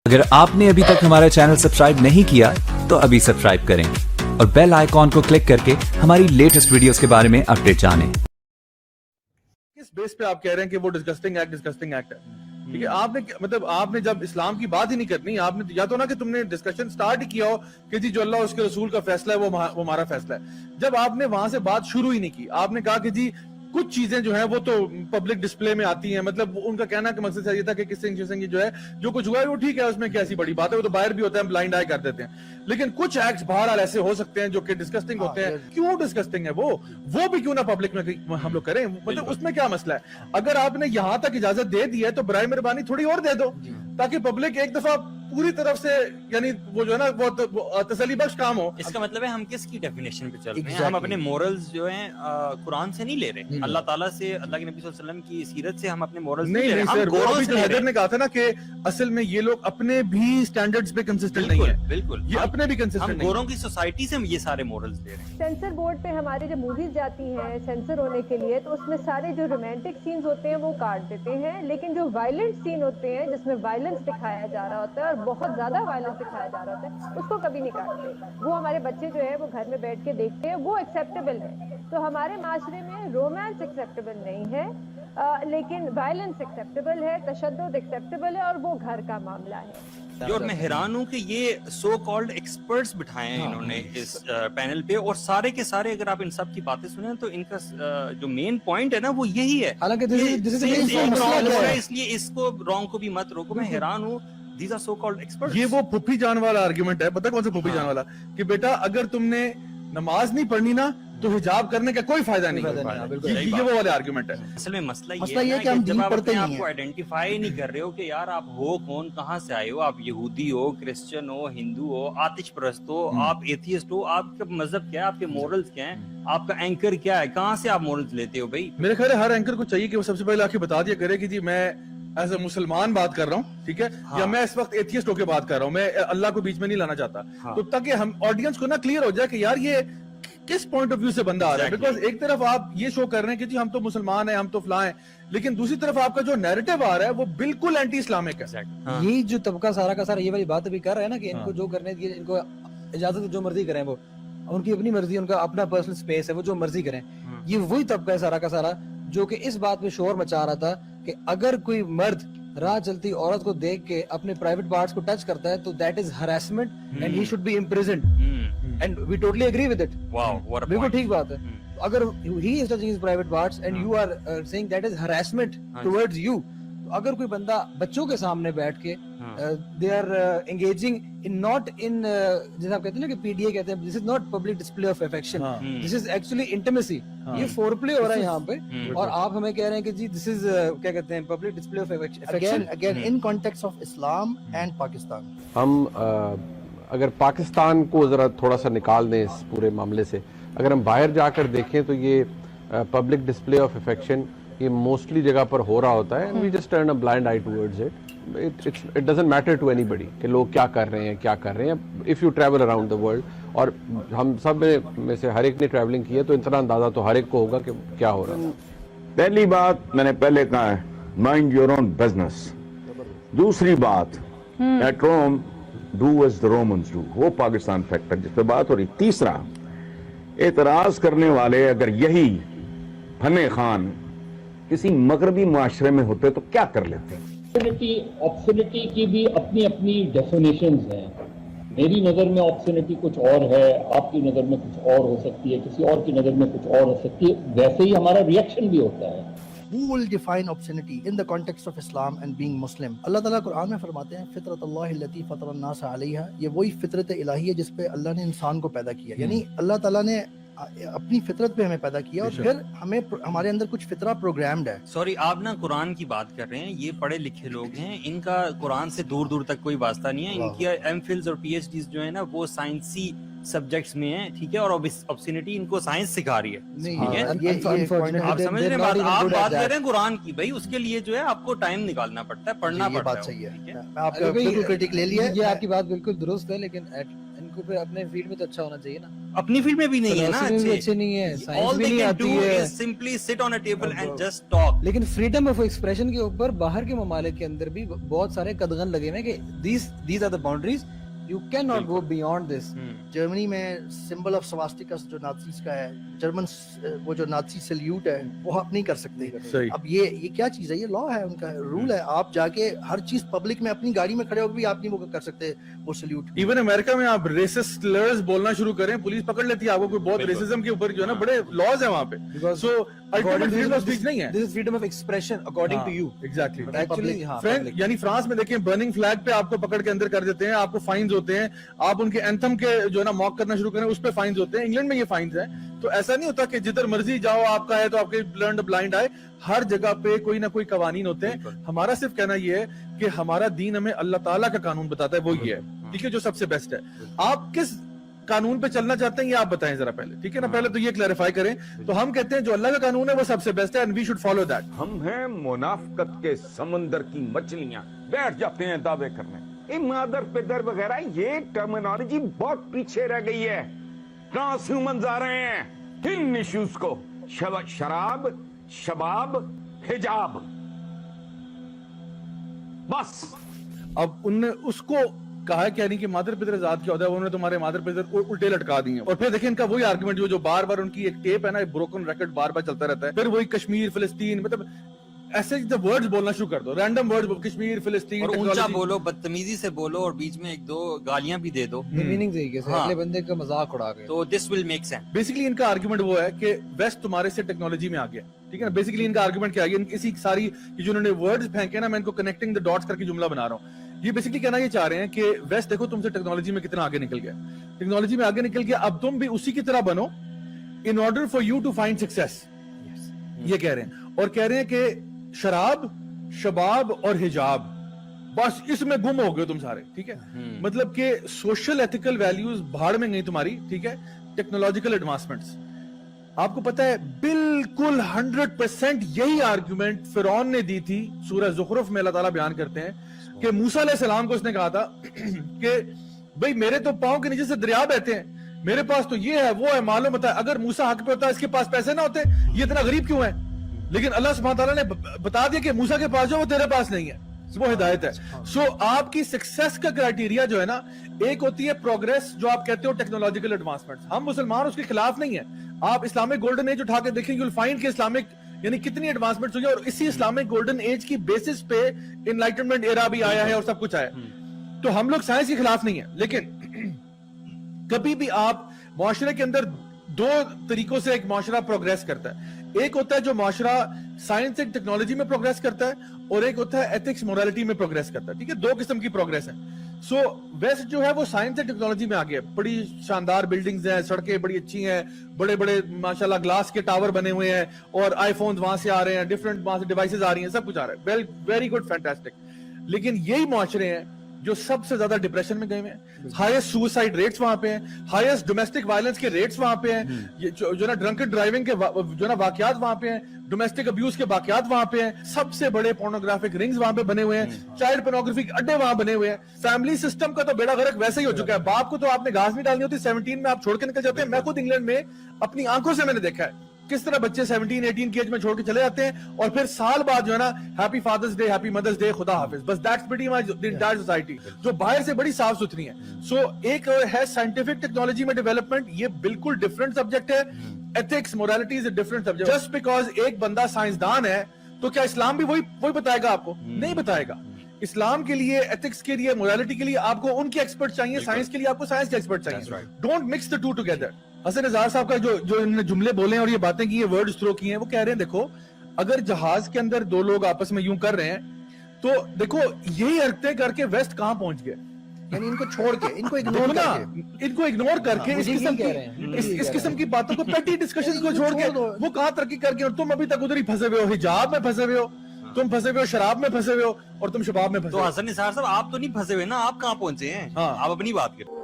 अगर आपने अभी तक हमारा चैनल सब्सक्राइब नहीं किया तो अभी सब्सक्राइब करें और बेल आइकॉन को क्लिक करके हमारी लेटेस्ट वीडियोस के बारे में अपडेट जानें। किस बेस पे आप कह रहे हैं कि वो डिस्गस्टिंग एक्ट है? ठीक है, आपने जब इस्लाम की बात ही नहीं करनी, आपने या तो ना कि तुमने डिस्कशन स्टार्ट ही किया हो कि जी जो अल्लाह उसके रसूल का फैसला है वो हमारा फैसला है। जब आपने वहां से बात शुरू ही नहीं की, आपने कहा कि जी कुछ चीजें जो है वो तो पब्लिक डिस्प्ले में आती हैं, मतलब उनका कहना का मकसद ये था कि किसिंग जो है जो कुछ हुआ है वो ठीक है, उसमें क्या ऐसी बड़ी बात है, वो तो बाहर भी होता है, ब्लाइंड आई कर देते हैं। लेकिन कुछ एक्ट्स बहरहाल ऐसे हो सकते हैं जो कि डिस्गस्टिंग होते हैं। क्यों डिस्गस्टिंग है वो भी क्यों ना पब्लिक में हम लोग करें, मतलब उसमें क्या मसला है? अगर आपने यहां तक इजाजत दे दी है तो बराए मेहरबानी थोड़ी और दे दो, ताकि पब्लिक एक दफा पूरी तरफ से, यानी वो जो है ना वो तसल्ली बख्श काम हो। इसका मतलब है हम किसकी डेफिनेशन पे चल रहे हैं? हम अपने मोरल्स जो हैं कुरान से नहीं ले रहे, अल्लाह ताला से, अल्लाह के नबी सल्लल्लाहु अलैहि वसल्लम की सीरत से हम अपने मोरल्स नहीं ले रहे। सर, वो अभी जो हैदर ने कहा था ना कि असल में ये लोग अपने भी स्टैंडर्ड्स पे कंसिस्टेंट नहीं है। बिल्कुल, ये अपने भी कंसिस्टेंट हम नहीं गोरों की सोसाइटी से हम ये सारे मोरल्स ले रहे हैं। सेंसर बोर्ड पे हमारे जब मूवीज जाती हैं सेंसर होने के लिए, तो उसमें सारे जो रोमांटिक सीन्स होते हैं वो काट देते हैं, लेकिन जो वायलेंट सीन होते हैं जिसमें वायलेंस दिखाया जा रहा होता है और बहुत ज्यादा वायलेंस दिखाया जा रहा होता है, उसको कभी नहीं काटते। वो हमारे बच्चे जो है वो घर में बैठ के देखते हैं, वो एक्सेप्टेबल है। तो हमारे माशरे में रोमांस एक्सेप्टेबल नहीं है, लेकिन वायलेंस एक्सेप्टेबल है, तशद्दुद एक्सेप्टेबल है, और वो घर का मामला है। और मैं हैरान हूँ कि ये सो कॉल्ड एक्सपर्ट्स बिठाए हैं इन्होंने इस पैनल पे, और सारे के सारे अगर आप इन सब की बातें सुने तो इनका जो मेन पॉइंट है ना वो यही है। हालांकि इसलिए इसको रॉन्ग को भी मत रोको। मैं हैरान हूँ, these are so called experts। ये वो फुफी जान वाला आर्गुमेंट है, पता कौन सा फुफी जान वाला, कि बेटा अगर तुमने नमाज नहीं पढ़नी ना तो हिजाब करने का कोई फायदा नहीं है। ये वो वाले आर्गुमेंट है। असल में मसला ये है है कि हम जब आप पढ़ते अपने नहीं आप को आइडेंटिफाई नहीं कर रहे हो कि यार आप हो कौन, कहाँ से आए हो, आप यहूदी हो, क्रिश्चियन हो, हिंदू हो, आतिश परस्त हो, आप एथियस्ट हो, आपका मजहब क्या है, आपके मोरल्स क्या हैं, आपका एंकर क्या है, कहाँ से आप मोरल्स लेते हो भाई? मेरे ख्याल है हर एंकर को चाहिए कि वो सबसे पहले आके बता दिया करे कि जी मैं एज ए मुसलमान बात कर रहा हूँ, ठीक है, या मैं इस वक्त एथियस्ट होके बात कर रहा हूँ, मैं अल्लाह को बीच में नहीं लाना चाहता। तो ताकि हम ऑडियंस को ना क्लियर हो जाए कि यार ये किस पॉइंट ऑफ व्यू से बंदा आ रहा है। बिकॉज एक तरफ आप ये शो कर रहे हैं कि जी हम तो मुसलमान हैं, हम तो फलां हैं, लेकिन दूसरी तरफ आपका जो नैरेटिव आ रहा है वो बिल्कुल एंटी इस्लामिक है। यही जो तबका सारा का सारा ये वाली बात अभी कर रहा है ना कि इनको जो करने की, इनको इजाजत जो मर्जी करें, वो उनकी अपनी मर्जी, उनका अपना पर्सनल स्पेस है, वो जो मर्जी करें। ये वही तबका है सारा का सारा जो कि इस बात पे शोर मचा रहा था कि अगर कोई मर्द राह चलती औरत को देख के अपने प्राइवेट पार्ट्स को टच करता है तो that is harassment and he should be imprisoned, and we totally agree with it. बिल्कुल ठीक बात है। अगर he is touching his private parts and you are saying that is harassment towards you, तो अगर कोई बंदा बच्चों के सामने बैठ के they are engaging in not in, जैसे आप कहते हैं ना कि पीडीए कहते हैं, this is not public display of affection, this is actually intimacy, ये फोरप्ले हो रहा है यहाँ पे, और आप हमें कह रहे हैं कि जी दिस इज क्या कहते हैं public display of affection again in context of Islam and Pakistan. हम अगर पाकिस्तान को जरा थोड़ा सा निकाल दें इस पूरे मामले से, अगर हम बाहर जाकर देखें तो ये पब्लिक डिस्प्ले ऑफ अफेक्शन ये मोस्टली जगह पर हो रहा होता है, and we just turn a blind eye towards it. It doesn't matter to anybody कि लोग क्या कर रहे हैं if you travel around the world, और हम सब में से हर एक ने ट्रैवलिंग की है तो इतना अंदाजा तो हर एक को होगा कि क्या हो रहा है। पहली बात मैंने पहले कहा है, माइंड योर ओन बिजनेस। दूसरी बात, at Rome do as the Romans do, वो पाकिस्तान फैक्टर जिस पे बात हो रही। तीसरा, एतराज करने वाले अगर यही फने खान किसी मगरबी मुआशरे में होते तो क्या कर लेते? ऑब्सोनिटी की भी अपनी अपनी डेफिनेशंस हैं। मेरी नज़र में ऑब्सोनिटी कुछ और है, आपकी नज़र में कुछ और हो सकती है, किसी और की नज़र में कुछ और हो सकती है। वैसे ही हमारा रिएक्शन भी होता है। Who will define obscenity in the context of Islam and being Muslim? अल्लाह ताला कुरान में फरमाते हैं फितरतल्लाहि लती फतरन्नास अलैहा, ये वही फितरत इलाही है जिस पे अल्लाह ने इंसान को पैदा किया। यानी अल्लाह ताला ने अपनी फितरत पे हमें पैदा किया और फिर हमें हमारे अंदर कुछ फितरा प्रोग्राम्ड है। सॉरी, आप ना कुरान की बात कर रहे हैं, ये पढ़े लिखे लोग हैं, इनका कुरान से दूर दूर तक कोई वास्ता नहीं है। इनकी एमफिल्स और पीएचडीज जो है ना वो साइंसी सब्जेक्ट्स में है, ठीक है, और ऑब्सिनिटी इनको साइंस सिखा रही है, ठीक है। आप समझ रहे हैं बात, आप बात कर रहे हैं कुरान की, भाई उसके लिए जो है आपको टाइम निकालना पड़ता है, पढ़ना पड़ता है। बात सही है, ठीक है। मैं आपका बिल्कुल क्रिटिक ले लिया। ये आपकी बात बिल्कुल दुरुस्त है, लेकिन इनको फिर अपने फील्ड में तो अच्छा होना चाहिए ना। अपनी फील्ड में भी नहीं है ना फिलोसफी में भी अच्छे नहीं है, साइंस All भी they नहीं can आती do है। is simply sit on a table and just talk. लेकिन फ्रीडम ऑफ एक्सप्रेशन के ऊपर बाहर के ममालिक के अंदर भी बहुत सारे कदगन लगे हुए हैं कि these are the boundaries, you cannot go beyond this। Germany में सिंबल ऑफ स्वास्टिका जो नाज़ीज़ का है, जर्मन वो जो नाज़ी सल्यूट है वो आप नहीं कर सकते। सही। अब ये क्या चीज है, ये लॉ है, उनका रूल है। आप जाके हर चीज पब्लिक में अपनी गाड़ी में खड़े होकर भी आप नहीं वो कर सकते वो सल्यूट। इवन अमेरिका में आप रेसिस्ट स्लर्स बोलना शुरू करें, पुलिस पकड़ लेती है आपको, कोई बहुत रेसिज्म के ऊपर जो है ना बड़े लॉज है वहाँ पे। Because so ultimate freedom of speech नहीं है। This is freedom of expression according to you. Exactly. Actually हाँ, फ्रेंड, यानी फ्रांस में देखें बर्निंग फ्लैग पे आपको पकड़ के अंदर कर देते हैं, आपको फाइन्स होते हैं, आप उनके एंथम के जो है ना मॉक करना शुरू करें उस पे फाइन्स होते हैं। इंग्लैंड में ये फाइन्स है। तो ऐसा नहीं होता कि जिधर मर्जी जाओ आपका है तो आपके लर्न ब्लाइंड आए। हर जगह पे कोई ना कोई कवानीन होते हैं। हमारा सिर्फ कहना ये है कि हमारा दीन हमें अल्लाह ताला का कानून बताता है, वो ये है, ठीक है, जो सबसे बेस्ट है। आप किस कानून पे चलना चाहते हैं ये आप बताएं जरा पहले, ठीक है ना। पहले तो ये क्लैरिफाई करें। तो हम कहते हैं जो अल्लाह का कानून है वो सबसे बेस्ट है and we should follow that. हम हैं मुनाफकत के समंदर की मछलियां, बैठ जाते हैं दावे करने। ये मादर पिदर वगैरह ये टर्मिनोलॉजी बहुत पीछे रह गई है। ट्रांसह्यूमन्स आ रहे हैं इन इश्यूज को, शराब, शबाब, हिजाब, बस। अब उनने उसको कहा क्या नहीं कि मादर पितर आजाद क्या होता है, उन्होंने तुम्हारे मादर पितर उल्टे लटका दिए। और फिर देखिए इनका वही आर्गुमेंट जो बार बार उनकी एक टेप है ना, ब्रोकन रिकॉर्ड बार बार चलता रहता है। फिर वही कश्मीर फिलिस्तीन, मतलब ऐसे जब वर्ड्स बोलना शुरू कर दो, रैंडम वर्ड्स, कश्मीर फिलिस्तीन, और ऊंचा बोलो, बदतमीजी से बोलो और बीच में एक दो गालियां भी दे दो मीनिंग तरीके से हाँ। अगले बंदे का मजाक उड़ा के। तो this will make sense. Basically इनका आर्गुमेंट वो है कि वेस्ट तुम्हारे से टेक्नोलॉजी में आ गया, ठीक है ना। बेसिकली इनका आर्गुमेंट क्या है, इसी सारी जो उन्होंने वर्ड्स फेंके ना, मैं इनको कनेक्टिंग द डॉट्स करके जुमला बना रहा हूँ। ये बेसिकली कहना ये चाह रहे हैं कि वेस्ट देखो तुमसे टेक्नोलॉजी में कितना आगे निकल गया, टेक्नोलॉजी में आगे निकल गया, अब तुम भी उसी की तरह बनो in order for you to find success. ये कह रहे हैं। और कह रहे हैं कि शराब, शबाब और हिजाब, बस इसमें गुम हो गए तुम सारे, ठीक है। मतलब कि सोशल एथिकल वैल्यूज भाड़ में गई तुम्हारी, ठीक है। टेक्नोलॉजिकल एडवांसमेंट्स, आपको पता है बिल्कुल 100% यही आर्गुमेंट फिरौन ने दी थी। सूरह ज़ुखरुफ में अल्लाह ताला बयान करते हैं कि मूसा अलैहिस्सलाम को उसने कहा था कि भाई मेरे तो पांव के नीचे से दरिया बहते हैं, मेरे पास तो ये है वो है, मालूम होता है अगर मूसा हक पे होता इसके पास पैसे ना होते, ये इतना गरीब क्यों है। लेकिन अल्लाह सुब्हान ताला ने बता दिया कि मूसा के पास जो वो तेरे पास नहीं है, वो हिदायत है। सो आपकी सक्सेस का क्राइटेरिया जो है ना, एक होती है प्रोग्रेस, जो आप कहते हो टेक्नोलॉजिकल एडवांसमेंट। हम मुसलमान उसके खिलाफ नहीं है। आप इस्लामिक गोल्डन एज उठा के देखें, यू विल फाइंड कि इस्लामिक यानी कितनी एडवांसमेंट हुई है, और इसी इस्लामिक गोल्डन एज की बेसिस पे इनलाइटनमेंट एरा भी आया है और सब कुछ आया है। तो हम लोग साइंस के खिलाफ नहीं है, लेकिन कभी भी आप मुआशरे के अंदर दो तरीकों से एक मुआशरा प्रोग्रेस करता है। एक होता है जो मुआशरा साइंस एंड टेक्नोलॉजी में प्रोग्रेस करता है, और एक होता है एथिक्स मोरालिटी में प्रोग्रेस करता है, ठीक है। दो किस्म की प्रोग्रेस है। सो वेस्ट जो है वो साइंस एंड टेक्नोलॉजी में आ गया, बड़ी शानदार बिल्डिंग्स हैं, सड़कें बड़ी अच्छी हैं, बड़े बड़े माशाल्लाह ग्लास के टावर बने हुए हैं, और आईफोन्स वहां से आ रहे हैं, डिफरेंट वहां से डिवाइसेस आ रही हैं, सब कुछ आ रहा है, वेल वेरी गुड फैंटास्टिक। लेकिन यही मुआशरे हैं जो सबसे ज्यादा डिप्रेशन में गए हुए हैं, हाईएस्ट सुसाइड रेट्स वहां पे हैं, हाईएस्ट डोमेस्टिक वायलेंस के रेट्स वहां पे हैं, ये जो ना ड्रंकन ड्राइविंग के जो ना वाकयात वहां पे हैं, डोमेस्टिक अब्यूज के वाकयात वहां पे हैं, सबसे बड़े पोर्नोग्राफिक रिंग्स वहां पे बने हुए हैं, चाइल्ड पोर्नोग्राफी के अड्डे वहां बने हुए हैं। फैमिली सिस्टम का तो बेड़ा गर्क वैसे ही हो चुका है। बाप को तो आपने घास नहीं डालनी होती, 17 में आप छोड़ के निकल जाते हैं। मैं खुद इंग्लैंड में अपनी आंखों से मैंने देखा है किस तरह बच्चे 17-18 की एज में छोड़ के चले जाते हैं, और फिर साल बाद जो है ना happy father's day, happy mother's day, खुदा हाफिज, बस that's pretty much the entire society, जो बाहर से बड़ी साफ सुथरी है। सो एक है साइंटिफिक टेक्नोलॉजी में डेवलपमेंट, ये बिल्कुल डिफरेंट सब्जेक्ट है। Ethics morality is a different subject. Just because एक बंदा साइंसदान है तो क्या इस्लाम भी वही बताएगा आपको? नहीं बताएगा। इस्लाम के लिए, एथिक्स के लिए, मोरालिटी के लिए आपको उनके एक्सपर्ट चाहिए, साइंस के लिए आपको साइंस के एक्सपर्ट चाहिए। Don't mix the two together. Hasan Nizar साहब का जो इन्होंने जुमले बोले और ये बातें की, ये वर्ड्स थ्रो किए हैं, वो कह रहे हैं देखो अगर जहाज के अंदर दो लोग आपस में यूं कर रहे हैं तो देखो यही हरकतें करके वेस्ट कहां पहुंच गए। यानी इनको छोड़ के, इनको इग्नोर करके इस किस्म की बातों को, पेटी डिस्कशन को छोड़ के वो कहां तरक्की करके, और तुम अभी तक उधर ही फंसे हुए हो, हिजाब में फंसे हुए हो, तुम फंसे हुए हो शराब में फंसे हुए हो, और तुम शबाब में फंसे तो हो। हसन निसार साहब आप तो नहीं फंसे हुए ना, आप कहाँ पहुंचे हैं? हाँ। आप अपनी बात करें।